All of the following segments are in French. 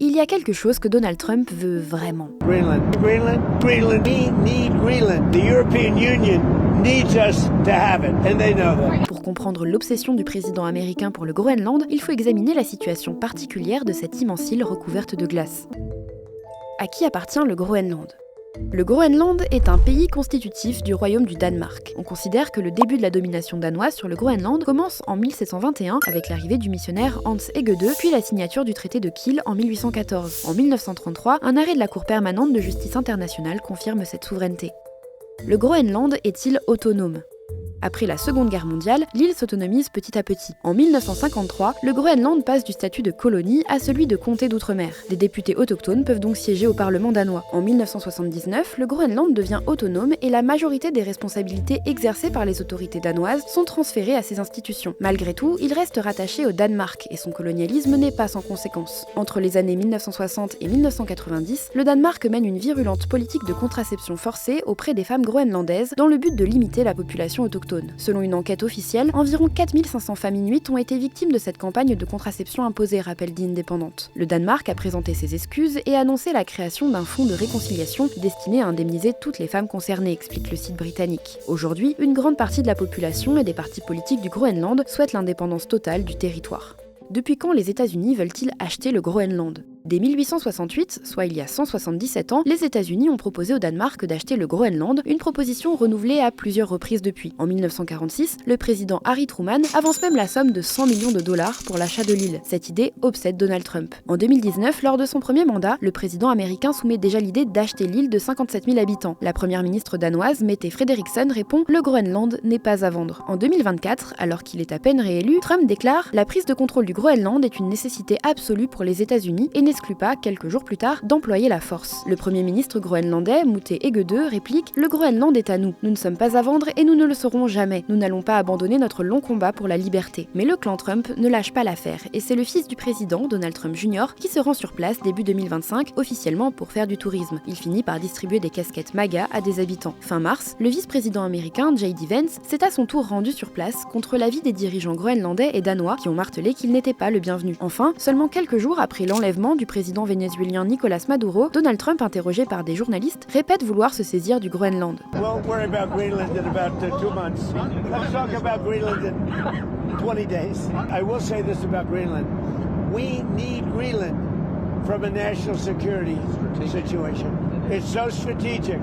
il y a quelque chose que Donald Trump veut vraiment. Greenland. We need Greenland. The European Union needs us to have it, and they know that. Pour comprendre l'obsession du président américain pour le Groenland, il faut examiner la situation particulière de cette immense île recouverte de glace. À qui appartient le Groenland ? Le Groenland est un pays constitutif du royaume du Danemark. On considère que le début de la domination danoise sur le Groenland commence en 1721 avec l'arrivée du missionnaire Hans Egede, puis la signature du traité de Kiel en 1814. En 1933, un arrêt de la Cour permanente de justice internationale confirme cette souveraineté. Le Groenland est-il autonome ? Après la Seconde Guerre mondiale, l'île s'autonomise petit à petit. En 1953, le Groenland passe du statut de colonie à celui de comté d'outre-mer. Des députés autochtones peuvent donc siéger au Parlement danois. En 1979, le Groenland devient autonome et la majorité des responsabilités exercées par les autorités danoises sont transférées à ces institutions. Malgré tout, il reste rattaché au Danemark et son colonialisme n'est pas sans conséquences. Entre les années 1960 et 1990, le Danemark mène une virulente politique de contraception forcée auprès des femmes groenlandaises dans le but de limiter la population autochtone. Selon une enquête officielle, environ 4500 femmes inuites ont été victimes de cette campagne de contraception imposée, rappelle The Independent. Le Danemark a présenté ses excuses et annoncé la création d'un fonds de réconciliation destiné à indemniser toutes les femmes concernées, explique le site britannique. Aujourd'hui, une grande partie de la population et des partis politiques du Groenland souhaitent l'indépendance totale du territoire. Depuis quand les États-Unis veulent-ils acheter le Groenland ? Dès 1868, soit il y a 177 ans, les États-Unis ont proposé au Danemark d'acheter le Groenland, une proposition renouvelée à plusieurs reprises depuis. En 1946, le président Harry Truman avance même la somme de 100 millions de dollars pour l'achat de l'île. Cette idée obsède Donald Trump. En 2019, lors de son premier mandat, le président américain soumet déjà l'idée d'acheter l'île de 57 000 habitants. La première ministre danoise, Mette Frederiksen, répond « Le Groenland n'est pas à vendre ». En 2024, alors qu'il est à peine réélu, Trump déclare « La prise de contrôle du Groenland est une nécessité absolue pour les États-Unis et n'exclut pas, quelques jours plus tard, d'employer la force. Le premier ministre groenlandais, Mette Egede, réplique « Le Groenland est à nous. Nous ne sommes pas à vendre et nous ne le serons jamais. Nous n'allons pas abandonner notre long combat pour la liberté. » Mais le clan Trump ne lâche pas l'affaire et c'est le fils du président, Donald Trump Jr., qui se rend sur place début 2025, officiellement pour faire du tourisme. Il finit par distribuer des casquettes MAGA à des habitants. Fin mars, le vice-président américain, J.D. Vance, s'est à son tour rendu sur place contre l'avis des dirigeants groenlandais et danois qui ont martelé qu'il n'était pas le bienvenu. Enfin, seulement quelques jours après l'enlèvement du président vénézuélien Nicolás Maduro, Donald Trump, interrogé par des journalistes, répète vouloir se saisir du Groenland. Won't worry about Greenland in about 2 months. Let's talk about Greenland in 20 days. I will say this about Greenland. We need Greenland from a national security situation. It's so strategic.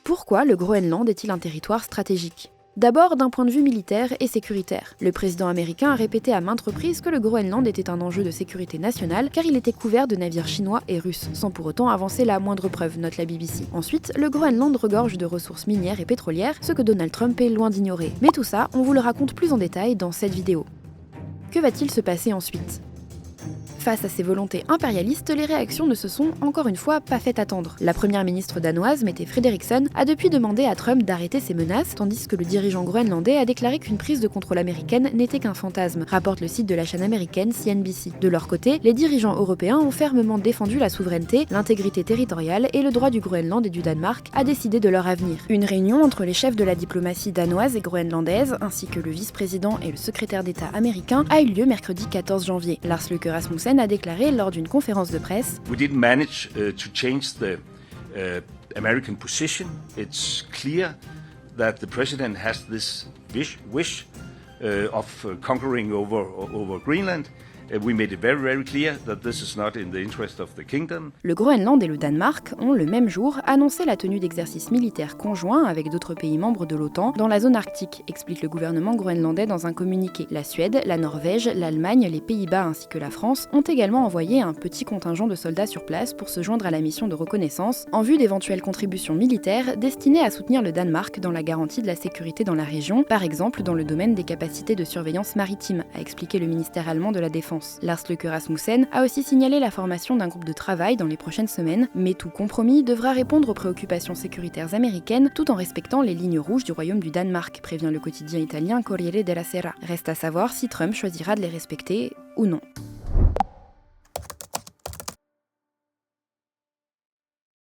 Pourquoi le Groenland est-il un territoire stratégique ? D'abord d'un point de vue militaire et sécuritaire. Le président américain a répété à maintes reprises que le Groenland était un enjeu de sécurité nationale car il était couvert de navires chinois et russes, sans pour autant avancer la moindre preuve, note la BBC. Ensuite, le Groenland regorge de ressources minières et pétrolières, ce que Donald Trump est loin d'ignorer. Mais tout ça, on vous le raconte plus en détail dans cette vidéo. Que va-t-il se passer ensuite ? Face à ces volontés impérialistes, les réactions ne se sont, encore une fois, pas fait attendre. La première ministre danoise, Mette Frederiksen, a depuis demandé à Trump d'arrêter ses menaces, tandis que le dirigeant groenlandais a déclaré qu'une prise de contrôle américaine n'était qu'un fantasme, rapporte le site de la chaîne américaine CNBC. De leur côté, les dirigeants européens ont fermement défendu la souveraineté, l'intégrité territoriale et le droit du Groenland et du Danemark à décider de leur avenir. Une réunion entre les chefs de la diplomatie danoise et groenlandaise, ainsi que le vice-président et le secrétaire d'État américain, a eu lieu mercredi 14 janvier. Lars Løkke Rasmussen a déclaré lors d'une conférence de presse We didn't manage to change the American position. It's clear that the president has this wish of conquering over Greenland. We made it very, very clear that this is not in the interest of the kingdom. Le Groenland et le Danemark ont, le même jour, annoncé la tenue d'exercices militaires conjoints avec d'autres pays membres de l'OTAN dans la zone arctique, explique le gouvernement groenlandais dans un communiqué. La Suède, la Norvège, l'Allemagne, les Pays-Bas ainsi que la France ont également envoyé un petit contingent de soldats sur place pour se joindre à la mission de reconnaissance en vue d'éventuelles contributions militaires destinées à soutenir le Danemark dans la garantie de la sécurité dans la région, par exemple dans le domaine des capacités de surveillance maritime, a expliqué le ministère allemand de la Défense. Lars Løkke Rasmussen a aussi signalé la formation d'un groupe de travail dans les prochaines semaines, mais tout compromis devra répondre aux préoccupations sécuritaires américaines tout en respectant les lignes rouges du royaume du Danemark, prévient le quotidien italien Corriere della Sera. Reste à savoir si Trump choisira de les respecter ou non.